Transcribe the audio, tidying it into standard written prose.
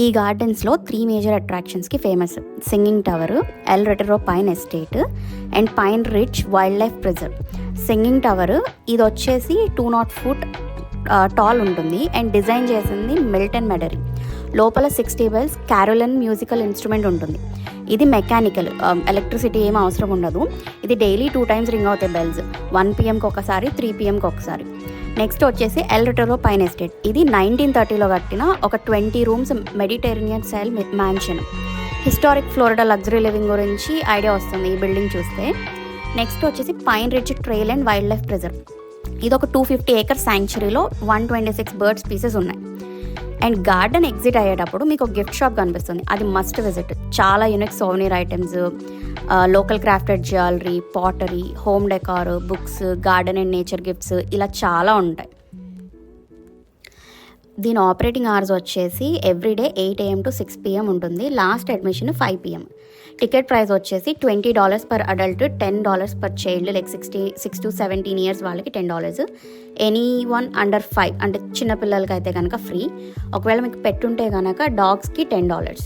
ఈ గార్డెన్స్లో 3 మేజర్ అట్రాక్షన్స్కి famous: singing tower, El Retiro pine estate and pine ridge wild life preserve. Singing tower ఇది వచ్చేసి 200 feet tall ఉంటుంది అండ్ డిజైన్ చేసింది మిల్టన్ మెడరీ. లోపల 60 bells క్యారోలిన్ మ్యూజికల్ ఇన్స్ట్రుమెంట్ ఉంటుంది. ఇది మెకానికల్, ఎలక్ట్రిసిటీ ఏం అవసరం ఉండదు. ఇది డైలీ 2 times రింగ్ అవుతాయి బెల్స్, 1 PM ఒకసారి, 3 PM ఒకసారి. నెక్స్ట్ వచ్చేసి ఎల్ రెటరో పైన్ ఎస్టేట్. ఇది 1930లో కట్టిన ఒక 20 rooms Mediterranean style mansion. Historic Florida luxury living గురించి ఐడియా వస్తుంది ఈ బిల్డింగ్ చూస్తే. నెక్స్ట్ వచ్చేసి pine ridge trail and wild life preserve. ఇది ఒక 250 acre శాంక్చురీలో 126 bird species ఉన్నాయి. అండ్ గార్డెన్ ఎగ్జిట్ అయ్యేటప్పుడు మీకు ఒక గిఫ్ట్ షాప్ కనిపిస్తుంది, అది మస్ట్ విజిట్. చాలా unique souvenir items, local crafted jewellery, pottery, home decor, books, garden and nature gifts ఇలా చాలా ఉంటాయి. దీని ఆపరేటింగ్ అవర్స్ వచ్చేసి ఎవ్రీడే 8 AM to 6 PM ఉంటుంది. Last admission 5 PM. Ticket price వచ్చేసి $20 per adult, $10 per child, like 6 to 17 years వాళ్ళకి $10. Anyone under 5 అంటే చిన్నపిల్లలకి అయితే కనుక ఫ్రీ. ఒకవేళ మీకు పెట్టుంటే కనుక డాగ్స్కి $10.